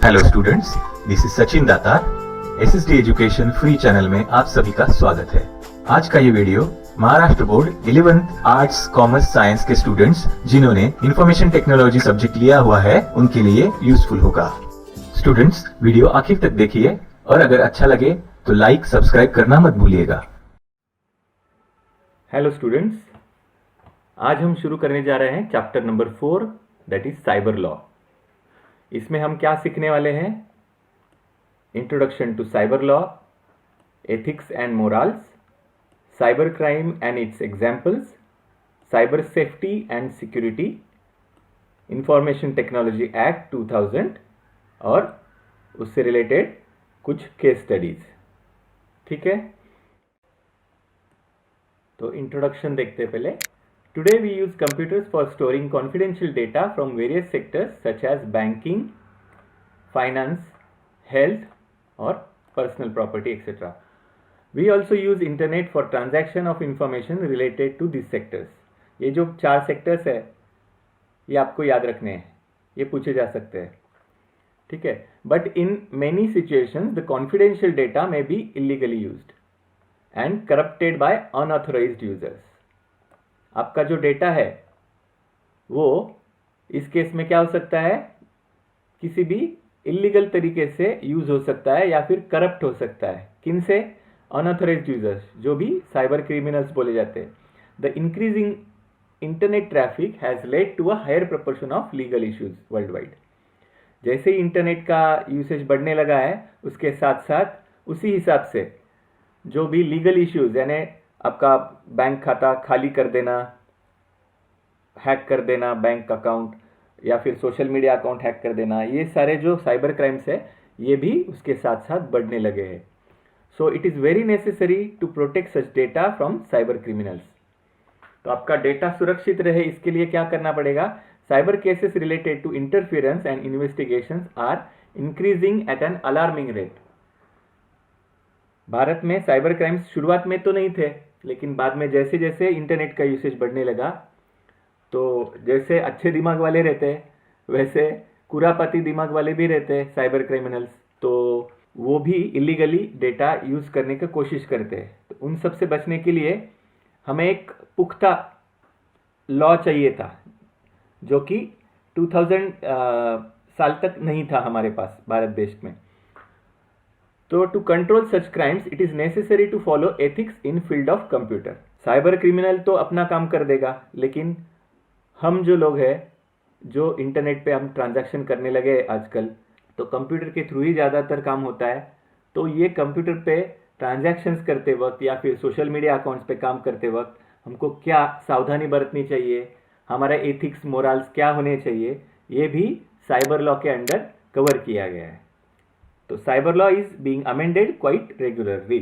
Hello students, this is Sachin Datar. SSD education free channel में आप सभी का स्वागत है। आज का ये video Maharashtra board 11th arts commerce science के स्टूडेंट्स जिन्होंने इंफॉर्मेशन टेक्नोलॉजी सब्जेक्ट लिया हुआ है उनके लिए यूजफुल होगा। स्टूडेंट्स, वीडियो आखिर तक देखिए और अगर अच्छा लगे तो लाइक सब्सक्राइब करना मत भूलिएगा। हेलो स्टूडेंट्स, आज हम शुरू करने जा रहे हैं chapter number 4 that is cyber law. इसमें हम क्या सीखने वाले हैं? Introduction to cyber law, ethics and morals, cyber crime and its examples, cyber safety and security, information technology act 2000 और उससे रिलेटेड कुछ केस स्टडीज। ठीक है, तो इंट्रोडक्शन देखते हैं पहले। Today we use computers for storing confidential data from various sectors such as banking, finance, health or personal property etc. We also use internet for transaction of information related to these sectors. ये जो 4 sectors है ये आपको याद रखने हैं, ये पूछे जा सकते हैं। ठीक है, but in many situations the confidential data may be illegally used and corrupted by unauthorized users. आपका जो डेटा है वो इस केस में क्या हो सकता है? किसी भी इलीगल तरीके से यूज हो सकता है या फिर करप्ट हो सकता है। किन से? अनऑथराइज्ड यूजर्स, जो भी साइबर क्रिमिनल्स बोले जाते हैं। The increasing internet traffic has led to a higher proportion of legal issues worldwide. जैसे ही इंटरनेट का यूसेज बढ़ने लगा है उसके साथ साथ उसी हिसाब से जो भी लीगल इश्यूज यानी आपका बैंक खाता खाली कर देना, हैक कर देना बैंक अकाउंट या फिर सोशल मीडिया अकाउंट हैक कर देना, ये सारे जो साइबर क्राइम्स है ये भी उसके साथ साथ बढ़ने लगे हैं। So it is very necessary to protect such data from cyber criminals. तो आपका डेटा सुरक्षित रहे इसके लिए क्या करना पड़ेगा? Cyber cases related to interference and investigations are increasing at an alarming rate. Bharat में साइबर क्राइम्स शुरुआत में तो नहीं थे, लेकिन बाद में जैसे जैसे इंटरनेट का यूसेज बढ़ने लगा तो जैसे अच्छे दिमाग वाले रहते हैं वैसे कुरापाती दिमाग वाले भी रहते हैं साइबर क्रिमिनल्स, तो वो भी इलीगली डेटा यूज करने की कोशिश करते हैं। तो उन सब से बचने के लिए हमें एक पुख्ता लॉ चाहिए था जो कि 2000 साल तक नहीं था हमारे पास भारत देश में। तो to control such crimes it is necessary to follow ethics in field of computer. Cyber criminal तो अपना काम कर देगा, लेकिन हम जो लोग हैं जो इंटरनेट पे हम ट्रांजैक्शन करने लगे आजकल, तो कंप्यूटर के थ्रू ही ज़्यादातर काम होता है। तो ये कंप्यूटर पे ट्रांजैक्शंस करते वक्त या फिर सोशल मीडिया अकाउंट्स पे काम करते वक्त हमको क्या सावधानी बरतनी चाहिए, हमारा एथिक्स मोरल्स क्या होने चाहिए, ये भी साइबर लॉ के अंडर कवर किया गया है। तो cyber law is being amended quite regularly.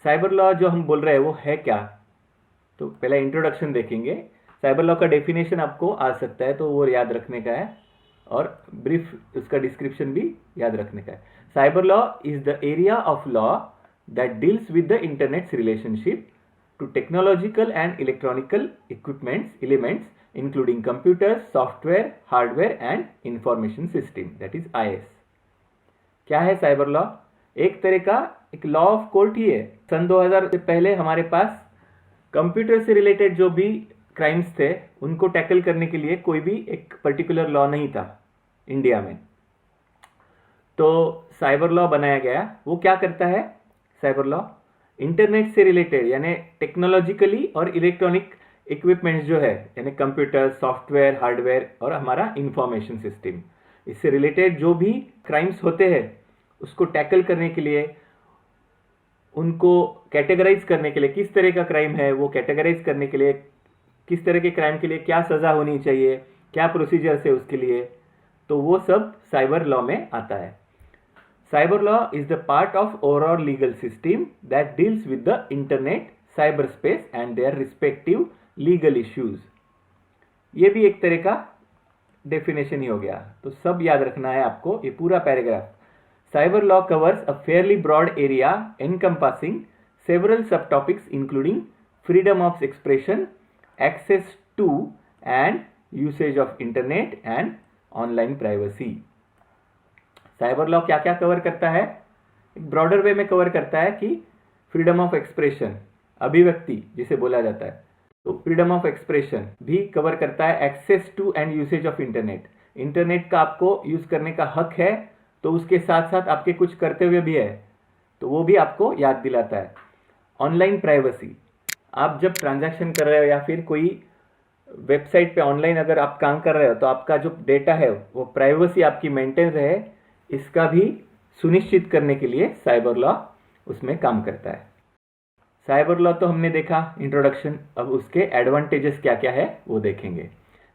Cyber law जो हम बोल रहे हैं वो है क्या? तो पहले इंट्रोडक्शन देखेंगे। साइबर लॉ का डेफिनेशन आपको आ सकता है तो वो याद रखने का है और ब्रीफ उसका डिस्क्रिप्शन भी याद रखने का है। Cyber law is the area of law that deals with the internet's relationship to technological and electronical equipments elements including computers, software, hardware and information system that is IS। क्या है cyber law? एक तरह का एक law of court ही है। सन 2000 से पहले हमारे पास कंप्यूटर से रिलेटेड जो भी क्राइम्स थे उनको टैकल करने के लिए कोई भी एक पर्टिकुलर लॉ नहीं था इंडिया में। तो साइबर लॉ बनाया गया। वो क्या करता है? साइबर लॉ इंटरनेट से रिलेटेड यानी टेक्नोलॉजिकली और इलेक्ट्रॉनिक इक्विपमेंट्स जो है यानी कंप्यूटर, सॉफ्टवेयर, हार्डवेयर और हमारा इंफॉर्मेशन सिस्टम, इससे रिलेटेड जो भी क्राइम्स होते हैं उसको टैकल करने के लिए, उनको कैटेगराइज करने के लिए, किस तरह का क्राइम है वो कैटेगराइज करने के लिए, किस तरह के क्राइम के लिए क्या सज़ा होनी चाहिए, क्या प्रोसीजर्स है उसके लिए, तो वो सब साइबर लॉ में आता है। Cyber law is the part of overall legal system that deals with the internet, cyber space and their respective legal issues. ये भी एक तरह का डेफिनेशन ही हो गया। तो सब याद रखना है आपको ये पूरा paragraph. Cyber law covers a fairly broad area encompassing several subtopics including freedom of expression, access to and usage of internet and online privacy. Cyber law क्या क्या कवर करता है? एक ब्रॉडर वे में कवर करता है कि फ्रीडम ऑफ एक्सप्रेशन, अभिव्यक्ति जिसे बोला जाता है, तो फ्रीडम ऑफ एक्सप्रेशन भी कवर करता है। Access to and usage of internet, internet का आपको यूज करने का हक है, तो उसके साथ साथ आपके कुछ कर्तव्य भी है, तो वो भी आपको याद दिलाता है। ऑनलाइन प्राइवेसी, आप जब ट्रांजैक्शन कर रहे हो या फिर कोई वेबसाइट पे ऑनलाइन अगर आप काम कर रहे हो, तो आपका जो डेटा है वो प्राइवेसी आपकी मेंटेन रहे, इसका भी सुनिश्चित करने के लिए साइबर लॉ उसमें काम करता है। साइबर लॉ तो हमने देखा इंट्रोडक्शन, अब उसके एडवांटेजेस क्या क्या है वो देखेंगे।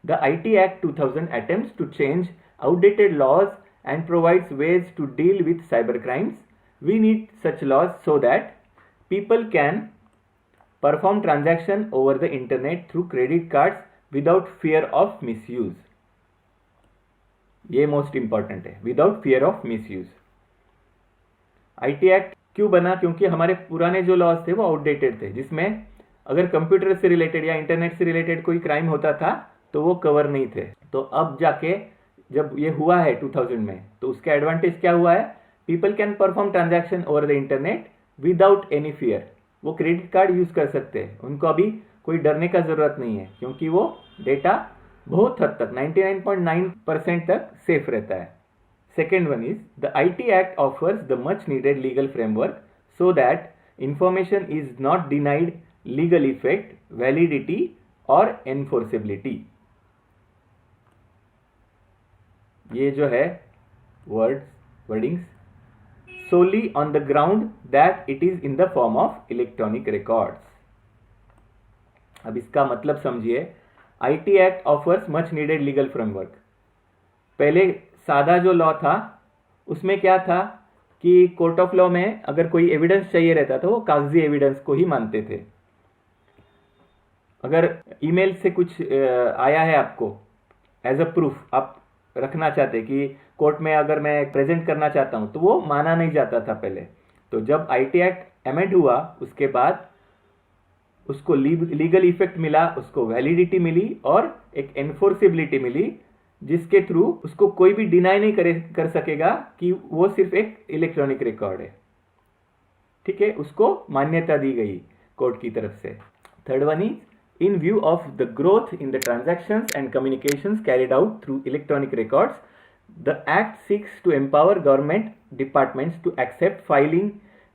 The IT Act 2000 attempts to change outdated laws and provides ways to deal with cyber crimes. We need such laws so that people can perform transaction over the internet through credit cards without fear of misuse. ये most important है, without fear of misuse. IT act क्यों बना? क्योंकि हमारे पुराने जो laws थे वो आउटडेटेड थे, जिसमें अगर कंप्यूटर से रिलेटेड या इंटरनेट से रिलेटेड कोई क्राइम होता था तो वो कवर नहीं थे। तो अब जाके जब ये हुआ है 2000 में, तो उसका एडवांटेज क्या हुआ है? People can perform transaction over the internet without any fear. वो क्रेडिट कार्ड यूज कर सकते हैं, उनको अभी कोई डरने का जरूरत नहीं है, क्योंकि वो डेटा बहुत हद तक 99.9% तक सेफ रहता है। Second one is the IT Act offers the much needed legal framework so that information is not denied legal effect, validity or enforceability. ये जो है wordings solely on the ground that it is in the form of electronic records. अब इसका मतलब समझिए, IT Act offers much needed legal framework. पहले सादा जो लॉ था उसमें क्या था कि कोर्ट ऑफ लॉ में अगर कोई एविडेंस चाहिए रहता तो वो कागजी एविडेंस को ही मानते थे। अगर ईमेल से कुछ आया है आपको एज अ प्रूफ, आप रखना चाहते कि कोर्ट में अगर मैं प्रेजेंट करना चाहता हूं, तो वो माना नहीं जाता था पहले। तो जब IT एक्ट अमेंड हुआ उसके बाद उसको लीगल इफेक्ट मिला, उसको वैलिडिटी मिली और एक एनफोर्सेबिलिटी मिली, जिसके थ्रू उसको कोई भी डिनाई नहीं कर सकेगा कि वो सिर्फ एक इलेक्ट्रॉनिक रिकॉर्ड है। ठीक है, उसको मान्यता दी गई कोर्ट की तरफ से। Third one is in view of the growth in the transactions and communications carried out through electronic records, the act seeks to empower government departments to accept filing,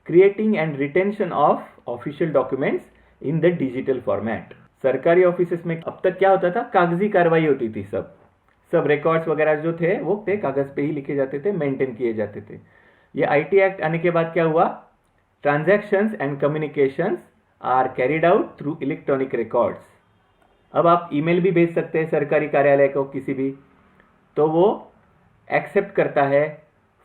creating and retention of official documents in the digital format. सरकारी offices में अब तक क्या होता था? कागजी कार्रवाई होती थी, सब रिकॉर्ड्स वगैरह जो थे वो पे कागज पे ही लिखे जाते थे, मेंटेन किए जाते थे। ये IT एक्ट आने के बाद क्या हुआ? Transactions and communications are carried out through electronic records. अब आप ईमेल भी भेज सकते हैं सरकारी कार्यालय को किसी भी, तो वो एक्सेप्ट करता है,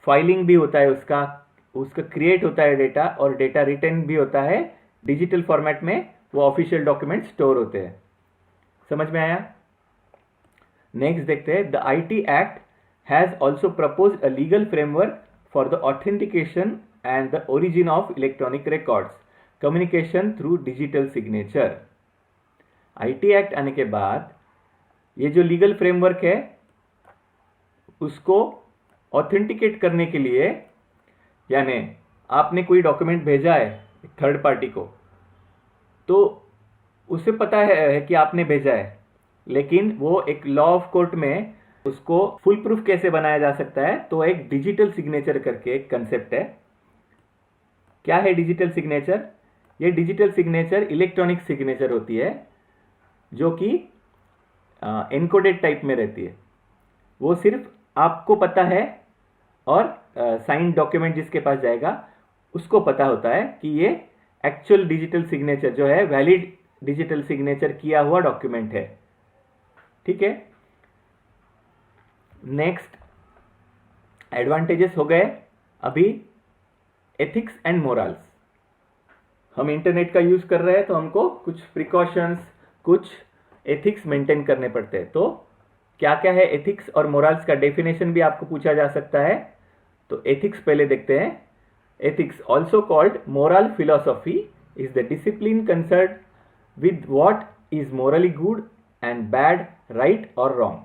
फाइलिंग भी होता है, उसका क्रिएट होता है डेटा, और डेटा रिटेन भी होता है डिजिटल फॉर्मेट में, वो ऑफिशियल डॉक्यूमेंट स्टोर होते हैं। समझ में आया? नेक्स्ट देखते हैं, the IT act has also propose a legal framework for the authentication and the origin of electronic records, communication through digital signature. IT act आने के बाद ये जो लीगल फ्रेमवर्क है उसको ऑथेंटिकेट करने के लिए, यानी आपने कोई डॉक्यूमेंट भेजा है थर्ड पार्टी को, तो उसे पता है कि आपने भेजा है, लेकिन वो एक लॉ ऑफ कोर्ट में उसको फुल प्रूफ कैसे बनाया जा सकता है? तो एक डिजिटल सिग्नेचर करके एक कंसेप्ट है। क्या है डिजिटल सिग्नेचर? ये डिजिटल सिग्नेचर इलेक्ट्रॉनिक सिग्नेचर होती है, जो कि एनकोडेड टाइप में रहती है। वो सिर्फ आपको पता है और साइंड डॉक्यूमेंट जिसके पास जाएगा उसको पता होता है कि ये एक्चुअल डिजिटल सिग्नेचर जो है, वैलिड डिजिटल सिग्नेचर किया हुआ डॉक्यूमेंट है। ठीक है, नेक्स्ट एडवांटेजेस हो गए। अभी एथिक्स एंड मोरल्स, हम इंटरनेट का यूज कर रहे हैं तो हमको कुछ प्रिकॉशंस, कुछ एथिक्स मेंटेन करने पड़ते हैं। तो क्या क्या है एथिक्स और मोरल्स का डेफिनेशन भी आपको पूछा जा सकता है। तो एथिक्स पहले देखते हैं। Ethics, also called moral philosophy, is the discipline concern with what is morally good and bad, right और रॉन्ग।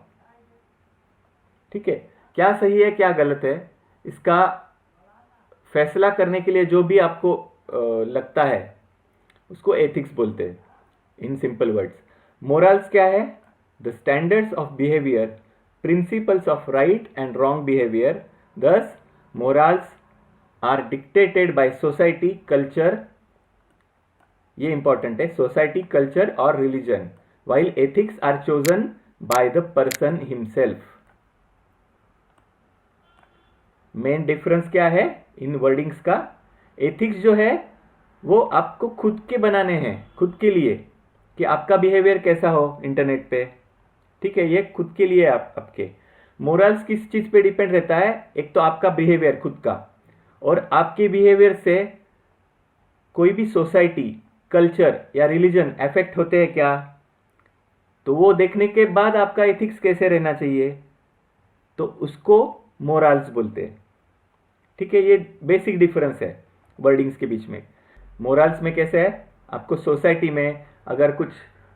ठीक है, क्या सही है क्या गलत है, इसका फैसला करने के लिए जो भी आपको लगता है उसको एथिक्स बोलते हैं इन सिंपल वर्ड्स। मोरल्स क्या है? The standards of behaviour, principles of right and wrong behaviour. Thus morals are dictated by society, culture, ये इंपॉर्टेंट है, सोसाइटी, कल्चर और religion, while ethics are chosen by the person himself। Main difference क्या है इन wordings का? Ethics जो है वो आपको खुद के बनाने हैं, खुद के लिए, कि आपका बिहेवियर कैसा हो इंटरनेट पे, ठीक है, ये खुद के लिए आपके। मोरल्स किस चीज पे डिपेंड रहता है? एक तो आपका बिहेवियर खुद का, और आपके बिहेवियर से कोई भी सोसाइटी, कल्चर या रिलीजन अफेक्ट होते हैं क्या, तो वो देखने के बाद आपका एथिक्स कैसे रहना चाहिए, तो उसको मोरल्स बोलते हैं। ठीक है, ये बेसिक डिफरेंस है वर्डिंग्स के बीच में। मोरल्स में कैसे है, आपको सोसाइटी में अगर कुछ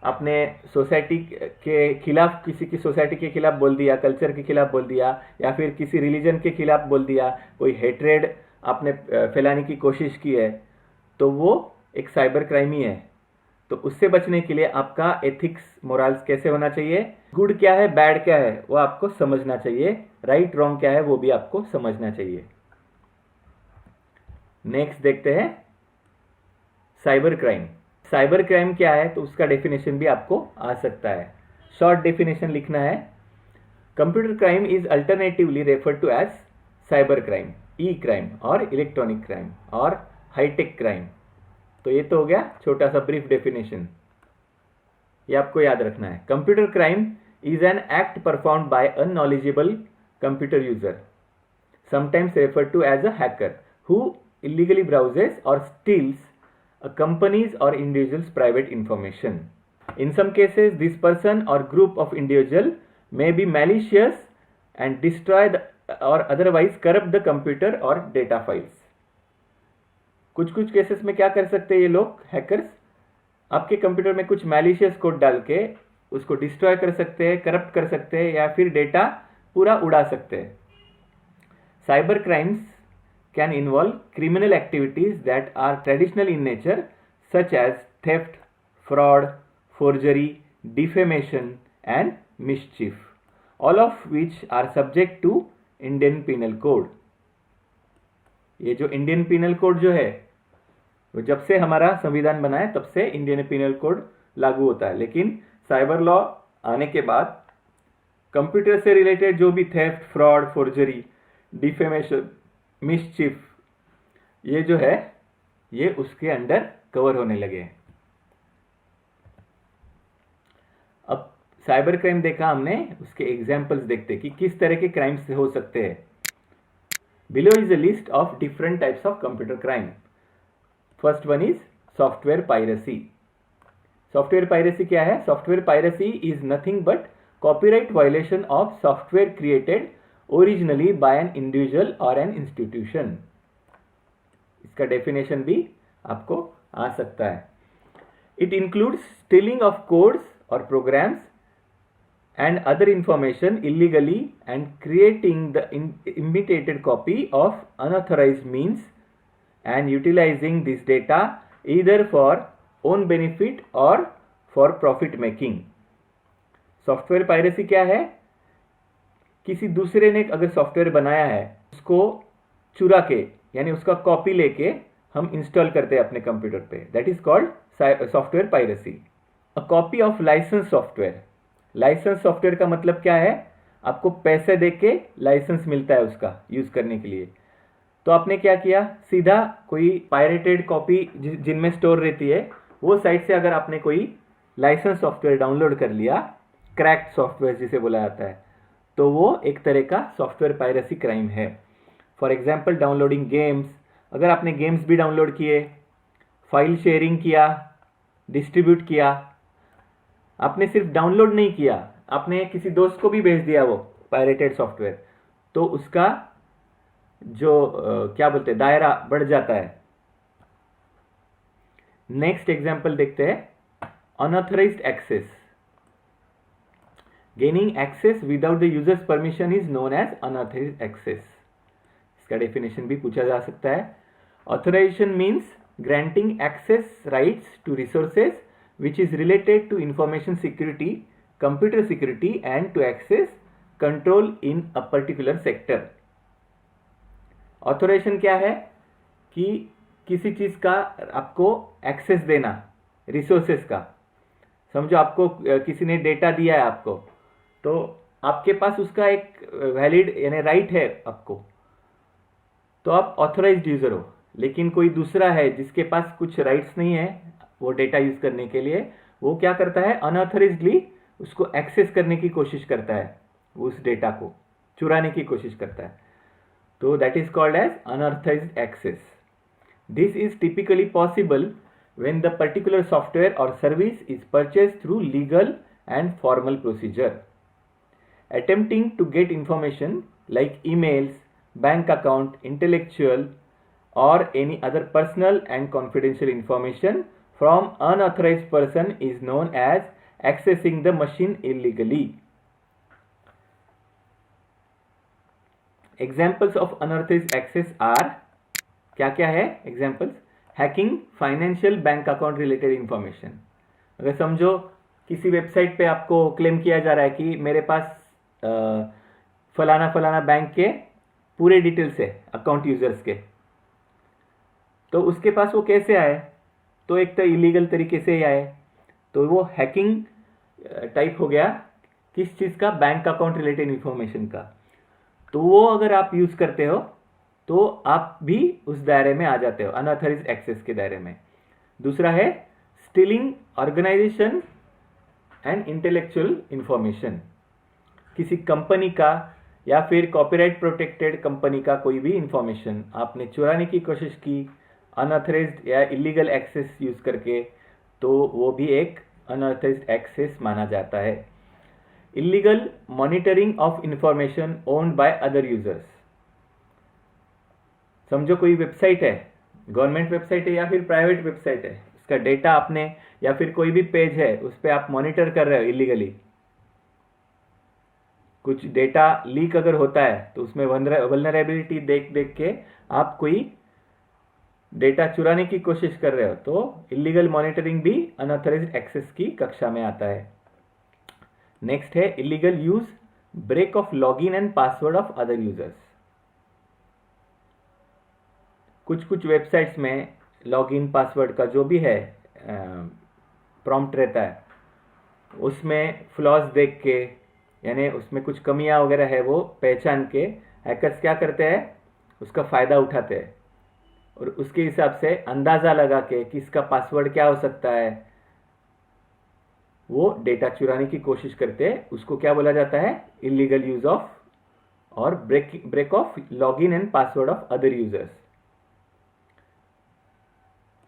आपने सोसाइटी के खिलाफ, किसी की सोसाइटी के खिलाफ बोल दिया, कल्चर के खिलाफ बोल दिया, या फिर किसी रिलीजन के खिलाफ बोल दिया, कोई हेट्रेड आपने फैलाने की कोशिश की है, तो वो एक साइबर क्राइम ही है। तो उससे बचने के लिए आपका एथिक्स, मोरल्स कैसे होना चाहिए, गुड क्या है, बैड क्या है, वो आपको समझना चाहिए, राइट रॉन्ग क्या है वो भी आपको समझना चाहिए। नेक्स्ट देखते हैं साइबर क्राइम। साइबर क्राइम क्या है, तो उसका डेफिनेशन भी आपको आ सकता है। शॉर्ट डेफिनेशन लिखना है, computer crime is alternatively referred to as cyber crime, E crime और इलेक्ट्रॉनिक क्राइम और हाईटेक क्राइम। तो ये तो हो गया छोटा सा ब्रीफ डेफिनेशन, ये आपको याद रखना है। Computer crime is an act performed by unknowledgeable computer user, sometimes referred to as a hacker, who illegally browses or steals a company's or individual's private information. In some cases, this person or group of individual may be malicious and destroy the, or otherwise corrupt the computer or data files. कुछ कुछ cases में क्या कर सकते हैं ये लोग, hackers, आपके कंप्यूटर में कुछ मैलिशियस कोड डाल के उसको डिस्ट्रॉय कर सकते हैं, करप्ट कर सकते हैं, या फिर डेटा पूरा उड़ा सकते हैं। Cyber crimes can involve criminal activities that are traditional in nature, such as theft, fraud, forgery, defamation and mischief, all of which are subject to Indian Penal Code। ये जो इंडियन पिनल कोड जो है, वो जब से हमारा संविधान बना है तब से इंडियन पिनल कोड लागू होता है, लेकिन साइबर लॉ आने के बाद कंप्यूटर से रिलेटेड जो भी थेफ्ट, फ्रॉड, फोर्जरी, डिफेमेशन, मिसचिफ, ये जो है ये उसके अंडर कवर होने लगे हैं। अब साइबर क्राइम देखा हमने, उसके एग्जांपल्स देखते कि किस तरह के क्राइम्स हो सकते हैं। Below is a list of different types of computer crime. First one is software piracy. Software piracy क्या है? Software piracy is nothing but copyright violation of software created originally by an individual और an institution. इसका definition भी आपको आ सकता है। It includes stealing of codes और programs and other information illegally and creating the imitated copy of unauthorised means and utilising this data either for own benefit और for profit making. Software piracy क्या है? किसी दूसरे ने अगर software बनाया है, उसको चुरा के, यानी उसका कॉपी लेके हम इंस्टॉल करते हैं अपने कंप्यूटर पे, that is called software piracy. A copy of licence software. Licence software का मतलब क्या है? आपको पैसे देके लाइसेंस मिलता है उसका यूज करने के लिए। तो आपने क्या किया, सीधा कोई पायरेटेड कॉपी जिनमें स्टोर रहती है, वो साइट से अगर आपने कोई लाइसेंस सॉफ्टवेयर डाउनलोड कर लिया, क्रैक्ड सॉफ्टवेयर जिसे बोला जाता है, तो वो एक तरह का सॉफ्टवेयर पायरेसी क्राइम है। फॉर एग्जाम्पल डाउनलोडिंग गेम्स, अगर आपने गेम्स भी डाउनलोड किए, फाइल शेयरिंग किया, डिस्ट्रीब्यूट किया, आपने सिर्फ डाउनलोड नहीं किया, आपने किसी दोस्त को भी भेज दिया वो पायरेटेड सॉफ्टवेयर, तो उसका जो क्या बोलते हैं, दायरा बढ़ जाता है। नेक्स्ट एग्जाम्पल देखते हैं, unauthorised access. Gaining access without the users permission is known as unauthorised access. इसका डेफिनेशन भी पूछा जा सकता है। Authorisation means granting access rights to resources which is related to information security, computer security and to access control in a particular sector। Authorisation क्या है कि किसी चीज का आपको एक्सेस देना, रिसोर्सेस का। समझो आपको किसी ने डेटा दिया है आपको, तो आपके पास उसका एक वैलिड यानी राइट है आपको, तो आप ऑथोराइज्ड यूजर हो। लेकिन कोई दूसरा है जिसके पास कुछ राइट्स नहीं है वो डेटा यूज करने के लिए, वो क्या करता है, अनऑथराइज्डली उसको एक्सेस करने की कोशिश करता है, उस डेटा को चुराने की कोशिश करता है। तो that is called as unauthorised access. This is typically possible when the particular software or service is purchased through legal and formal procedure। Attempting to get information like emails, bank account, intellectual or any other personal and confidential information from unauthorized person is known as accessing the machine illegally। Examples of unauthorized access are, क्या क्या है examples? Hacking financial bank account related information. अगर समझो किसी website पे आपको claim किया जा रहा है कि मेरे पास फलाना फलाना बैंक के पूरे डिटेल्स है अकाउंट यूजर्स के, तो उसके पास वो कैसे आए, तो एक तो इलीगल तरीके से ही आए, तो वो हैकिंग टाइप हो गया किस चीज़ का, बैंक अकाउंट रिलेटेड इंफॉर्मेशन का। तो वो अगर आप यूज़ करते हो तो आप भी उस दायरे में आ जाते हो, अनऑथराइज्ड एक्सेस के दायरे में। दूसरा है stealing organisation and intellectual information. किसी कंपनी का या फिर कॉपीराइट प्रोटेक्टेड कंपनी का कोई भी इंफॉर्मेशन आपने चुराने की कोशिश की अनऑथराइज्ड या इलीगल एक्सेस यूज करके, तो वो भी एक अनऑथराइज्ड एक्सेस माना जाता है। Illegal monitoring of information owned by other users. समझो कोई वेबसाइट है, गवर्नमेंट वेबसाइट है या फिर प्राइवेट वेबसाइट है, उसका डेटा आपने या फिर कोई भी पेज है उस पर आप मॉनिटर कर रहे हो इलीगली। कुछ डेटा लीक अगर होता है तो उसमें वल्नरेबिलिटी देख देख के आप कोई डेटा चुराने की कोशिश कर रहे हो, तो इलीगल मॉनिटरिंग भी अनऑथराइज्ड एक्सेस की कक्षा में आता है। नेक्स्ट है illegal use break of login and password of other users. कुछ कुछ वेबसाइट्स में लॉगिन पासवर्ड का जो भी है प्रॉम्प्ट रहता है, उसमें फ्लॉज देख के यानी उसमें कुछ कमियां वगैरह है वो पहचान के हैकर्स क्या करते हैं, उसका फ़ायदा उठाते हैं और उसके हिसाब से अंदाज़ा लगा के किसका पासवर्ड क्या हो सकता है वो डेटा चुराने की कोशिश करते हैं। उसको क्या बोला जाता है, इलीगल यूज ऑफ और break of login and password of other users.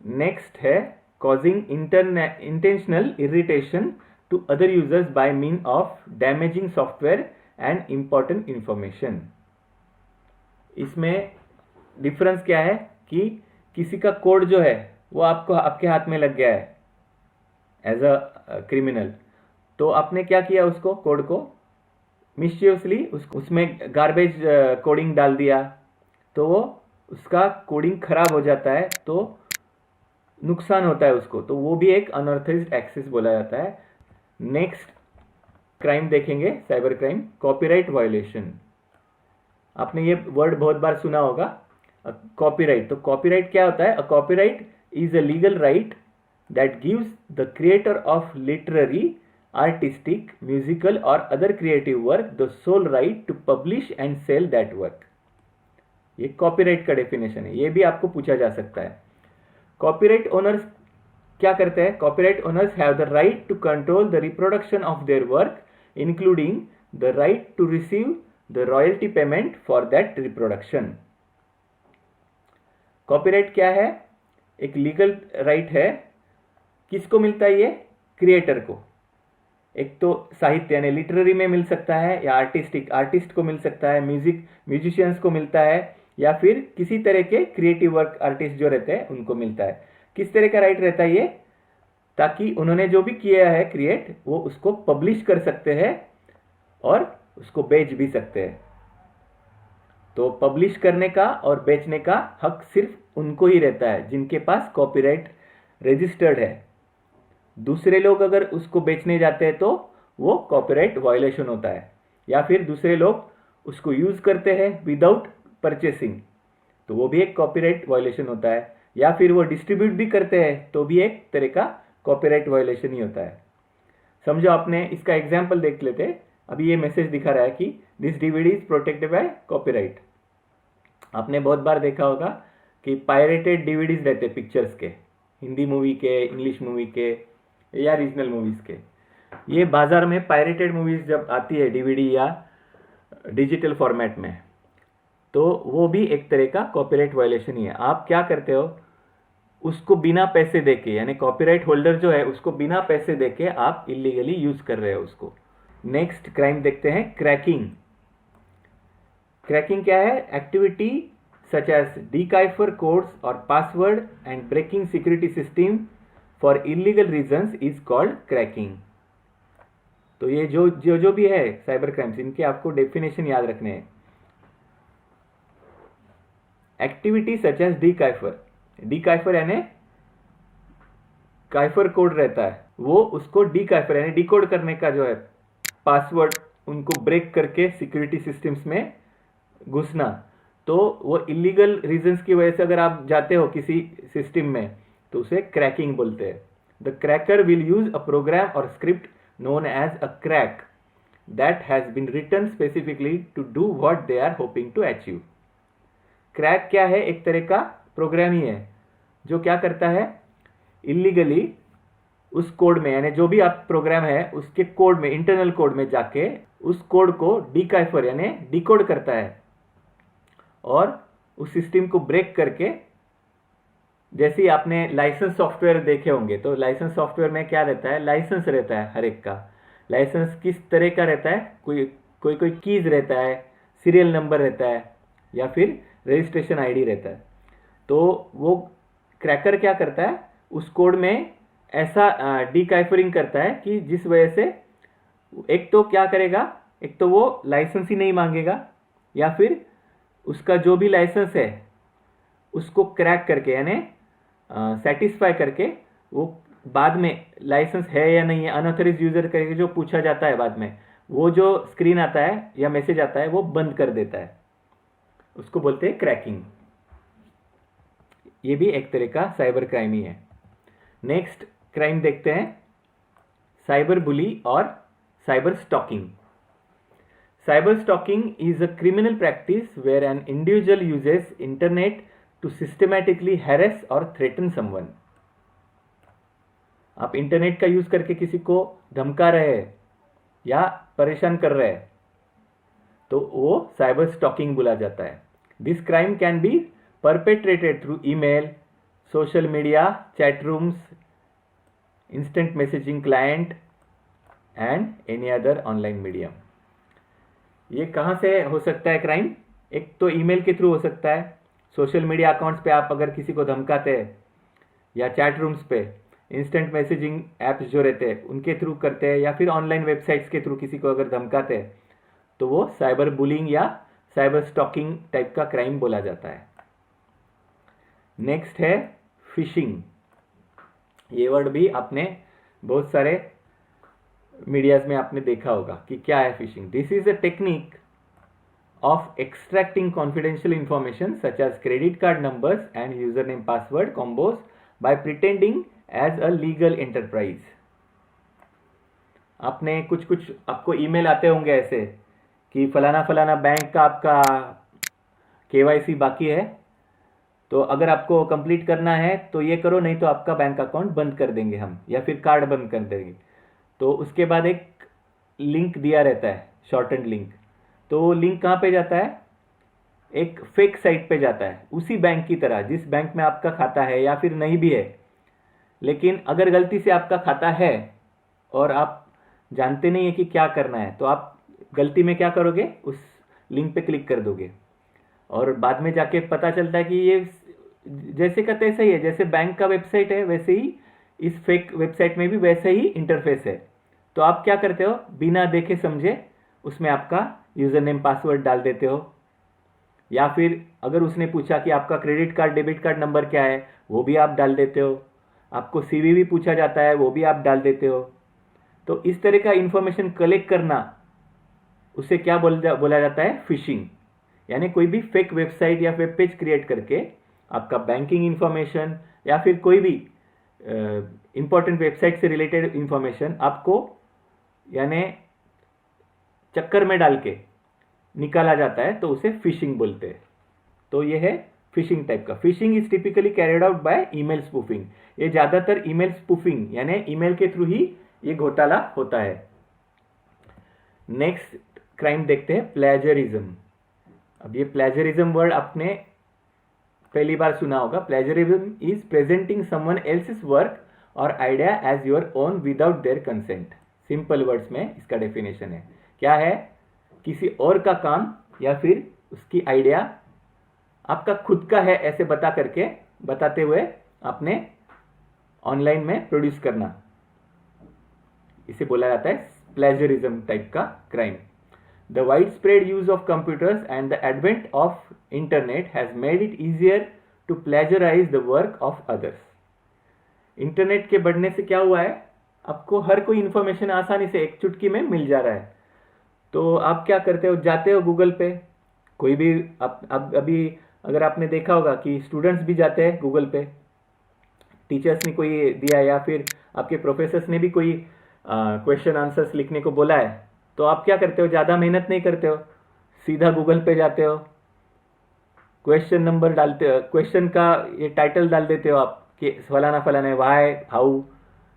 Next है causing intentional irritation to other users by mean of damaging software and important information. इसमें डिफरेंस क्या है कि किसी का कोड जो है वो आपके हाथ में लग गया है एज अ क्रिमिनल, तो आपने क्या किया, उसको कोड को मिस्चियसली उसमें गार्बेज कोडिंग डाल दिया, तो वो उसका कोडिंग खराब हो जाता है, तो नुकसान होता है उसको, तो वो भी एक अनऑथराइज्ड एक्सेस बोला जाता है। नेक्स्ट क्राइम देखेंगे, साइबर क्राइम, कॉपीराइट वायोलेशन। आपने ये वर्ड बहुत बार सुना होगा, कॉपीराइट। तो कॉपीराइट क्या होता है, a copyright is a legal right that gives the creator of literary, artistic, musical और other creative work the sole right to publish and sell that work. ये कॉपीराइट का डेफिनेशन है, ये भी आपको पूछा जा सकता है। कॉपीराइट ओनर्स क्या करते हैं, copyright owners have the right to control the reproduction of their work including the right to receive the royalty payment for that reproduction. Copyright क्या है, एक लीगल राइट है, किसको मिलता है ये, क्रिएटर को। एक तो साहित्य यानी लिटरेरी में मिल सकता है या आर्टिस्ट को मिल सकता है, म्यूजिशियंस को मिलता है, या फिर किसी तरह के क्रिएटिव वर्क आर्टिस्ट जो रहते हैं उनको मिलता है। किस तरह का राइट रहता है ये, ताकि उन्होंने जो भी किया है क्रिएट वो उसको पब्लिश कर सकते हैं और उसको बेच भी सकते हैं। तो पब्लिश करने का और बेचने का हक सिर्फ उनको ही रहता है जिनके पास कॉपीराइट रजिस्टर्ड है। दूसरे लोग अगर उसको बेचने जाते हैं तो वो कॉपीराइट वायलेशन होता है, या फिर दूसरे लोग उसको यूज करते हैं विदाउट परचेसिंग, तो वो भी एक कॉपीराइट वायलेशन होता है, या फिर वो डिस्ट्रीब्यूट भी करते हैं तो भी एक तरह का कॉपीराइट वायलेशन ही होता है। समझो, आपने इसका एग्जाम्पल देख लेते हैं। अभी ये मैसेज दिखा रहा है कि this DVD is protected by copyright. आपने बहुत बार देखा होगा कि पायरेटेड डीवीडीज रहते पिक्चर्स के, हिंदी मूवी के, इंग्लिश मूवी के या रीजनल मूवीज के। ये बाजार में पायरेटेड मूवीज जब आती है डीवीडी या डिजिटल फॉर्मेट में, तो वो भी एक तरह का कॉपीराइट वायलेशन ही है। आप क्या करते हो, उसको बिना पैसे देके, यानी कॉपीराइट होल्डर जो है उसको बिना पैसे देके आप इलीगली यूज कर रहे हो उसको। नेक्स्ट क्राइम देखते हैं, क्रैकिंग। क्रैकिंग क्या है? Activity such as decipher codes और password and breaking security system for illegal reasons is called cracking. तो ये जो भी है साइबर क्राइम्स, इनके आपको डेफिनेशन याद रखने हैं। एक्टिविटी सच एज डिकाइफर यानी काइफर कोड रहता है, वो उसको डिकाइफर यानी डिकोड करने का जो है पासवर्ड, उनको ब्रेक करके सिक्योरिटी सिस्टम्स में घुसना, तो वो इलीगल रीजंस की वजह से अगर आप जाते हो किसी सिस्टम में तो उसे क्रैकिंग बोलते हैं। The cracker will use a program और script known as a crack that has been written specifically to do what they are hoping to achieve. Crack क्या है? एक तरह का प्रोग्राम ही है जो क्या करता है, इलीगली उस कोड में, यानी जो भी आप प्रोग्राम है उसके कोड में, इंटरनल कोड में जाके उस कोड को डिकाइफर यानी डिकोड करता है और उस सिस्टम को ब्रेक करके, जैसे आपने लाइसेंस सॉफ्टवेयर देखे होंगे, तो लाइसेंस सॉफ्टवेयर में क्या रहता है, लाइसेंस रहता है हर एक का। लाइसेंस किस तरह का रहता है? कोई कीज रहता है, सीरियल नंबर रहता है, या फिर रजिस्ट्रेशन आईडी रहता है। तो वो क्रैकर क्या करता है, उस कोड में ऐसा डिकाइफरिंग करता है कि जिस वजह से एक तो क्या करेगा, एक तो वो लाइसेंस ही नहीं मांगेगा, या फिर उसका जो भी लाइसेंस है उसको क्रैक करके यानी सेटिस्फाई करके, वो बाद में लाइसेंस है या नहीं है, अनऑथराइज्ड यूजर करके जो पूछा जाता है बाद में, वो जो स्क्रीन आता है या मैसेज आता है वो बंद कर देता है, उसको बोलते हैं क्रैकिंग। ये भी एक तरह का साइबर क्राइम ही है। नेक्स्ट क्राइम देखते हैं, साइबर बुली और cyber stalking. Cyber stalking is a criminal practice where an individual uses internet to systematically harass or threaten someone. आप इंटरनेट का यूज करके किसी को धमका रहे हैं या परेशान कर रहे हैं तो वो साइबर स्टॉकिंग बोला जाता है। This crime can be perpetrated through email, social media, chat rooms, instant messaging client and any other online medium. ये कहाँ से हो सकता है क्राइम? एक तो ईमेल के थ्रू हो सकता है, सोशल मीडिया अकाउंट्स पे आप अगर किसी को धमकाते हैं, या चैट रूम्स पे इंस्टेंट मैसेजिंग ऐप्स जो रहते हैं उनके थ्रू करते हैं, या फिर ऑनलाइन वेबसाइट्स के थ्रू किसी को अगर धमकाते हैं तो वो साइबर बुलिंग या साइबर स्टॉकिंग टाइप का क्राइम बोला जाता है। नेक्स्ट है फिशिंग। ये वर्ड भी आपने बहुत सारे मीडियाज में आपने देखा होगा कि क्या है fishing. This is a technique of extracting confidential information such as credit card numbers and username password combos by pretending as a legal enterprise. आपने कुछ आपको ईमेल आते होंगे ऐसे कि फलाना फलाना बैंक का आपका KYC बाकी है, तो अगर आपको कंप्लीट करना है तो ये करो, नहीं तो आपका बैंक अकाउंट बंद कर देंगे हम, या फिर कार्ड बंद कर देंगे। तो उसके बाद एक लिंक दिया रहता है, शॉर्टेंड लिंक। तो वो लिंक कहाँ पे जाता है? एक फेक साइट पे जाता है, उसी बैंक की तरह जिस बैंक में आपका खाता है या फिर नहीं भी है। लेकिन अगर गलती से आपका खाता है और आप जानते नहीं है कि क्या करना है, तो आप गलती में क्या करोगे, उस लिंक पे क्लिक कर दोगे, और बाद में जाके पता चलता है कि ये जैसे का तैसा ही है, जैसे बैंक का वेबसाइट है वैसे ही इस फेक वेबसाइट में भी वैसे ही इंटरफेस है। तो आप क्या करते हो, बिना देखे समझे उसमें आपका यूज़र नेम पासवर्ड डाल देते हो, या फिर अगर उसने पूछा कि आपका credit card debit card number क्या है, वो भी आप डाल देते हो। आपको सीवी भी पूछा जाता है, वो भी आप डाल देते हो। तो इस तरह का इंफॉर्मेशन कलेक्ट करना, उसे क्या बोला जाता है, फिशिंग। यानी कोई भी फेक वेबसाइट या वेब पेज क्रिएट करके आपका बैंकिंग इंफॉर्मेशन या फिर कोई भी इंपॉर्टेंट वेबसाइट से रिलेटेड इंफॉर्मेशन आपको यानी चक्कर में डाल के निकाला जाता है, तो उसे फिशिंग बोलते हैं। तो ये है फिशिंग टाइप का। Fishing is typically carried out by email spoofing. ये ज़्यादातर ईमेल स्पूफिंग यानी ईमेल के थ्रू ही ये घोटाला होता है। नेक्स्ट क्राइम देखते हैं, प्लेजरिज्म। अब ये प्लेजरिज्म वर्ड आपने पहली बार सुना होगा। Plagiarism is presenting someone else's work और idea as your own without their consent. Simple words में इसका डेफिनेशन है, क्या है, किसी और का काम या फिर उसकी आइडिया आपका खुद का है ऐसे बताते हुए आपने ऑनलाइन में प्रोड्यूस करना, इसे बोला जाता है प्लेजरिज्म टाइप का crime. The widespread use of computers and the advent of internet has made it easier to plagiarise the work of others. Internet के बढ़ने से क्या हुआ है, आपको हर कोई इंफॉर्मेशन आसानी से एक चुटकी में मिल जा रहा है। तो आप क्या करते हो, जाते हो गूगल पे, कोई भी अभी अगर आपने देखा होगा कि स्टूडेंट्स भी जाते हैं गूगल पे, टीचर्स ने कोई दिया या फिर आपके प्रोफेसर्स ने भी कोई क्वेश्चन आंसर्स लिखने को बोला है, तो आप क्या करते हो, ज़्यादा मेहनत नहीं करते हो, सीधा गूगल पे जाते हो, क्वेश्चन नंबर डालते हो, क्वेश्चन का ये टाइटल डाल देते हो आप कि फलाना फलाना, वाई, हाउ,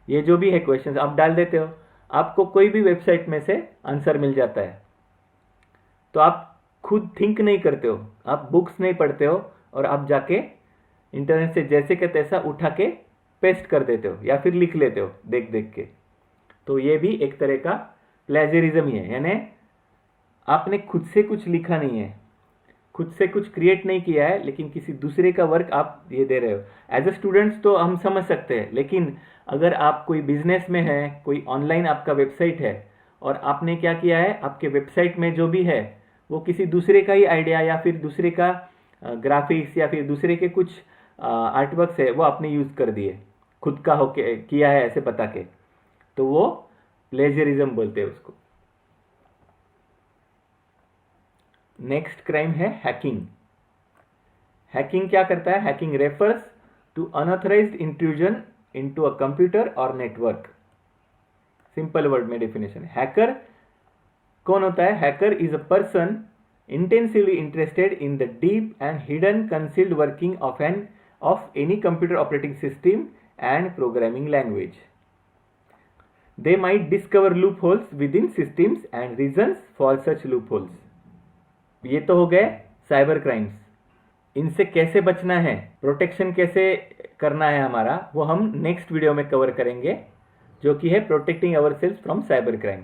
ये जो भी है क्वेश्चन आप डाल देते हो, आपको कोई भी वेबसाइट में से आंसर मिल जाता है। तो आप खुद थिंक नहीं करते हो, आप बुक्स नहीं पढ़ते हो और आप जाके इंटरनेट से जैसे के तैसा उठा के पेस्ट कर देते हो या फिर लिख लेते हो देख देख के। तो ये भी एक तरह का प्लेजरिज्म ही है, यानी आपने खुद से कुछ लिखा नहीं है, खुद से कुछ क्रिएट नहीं किया है, लेकिन किसी दूसरे का वर्क आप ये दे रहे हो। एज ए स्टूडेंट्स तो हम समझ सकते हैं, लेकिन अगर आप कोई बिजनेस में है, कोई ऑनलाइन आपका वेबसाइट है और आपने क्या किया है, आपके वेबसाइट में जो भी है वो किसी दूसरे का ही आइडिया या फिर दूसरे का ग्राफिक्स या फिर दूसरे के कुछ आर्टवर्क्स है वो आपने यूज़ कर दिए, खुद का हो के किया है ऐसे बता के, तो वो प्लेजरिज्म बोलते हैं उसको। नेक्स्ट क्राइम है हैकिंग। हैकिंग क्या करता है, hacking refers to unauthorised intrusion into a computer और नेटवर्क। सिंपल वर्ड में डेफिनेशन, हैकर कौन होता है, hacker is a person intensively interested in the deep and hidden concealed working of any computer operating system and programming language. They might discover loopholes within systems and reasons for such loopholes. ये तो हो गए cyber crimes. इनसे कैसे बचना है, protection कैसे करना है हमारा, वो हम नेक्स्ट वीडियो में कवर करेंगे, जो कि है protecting ourselves from cyber crime.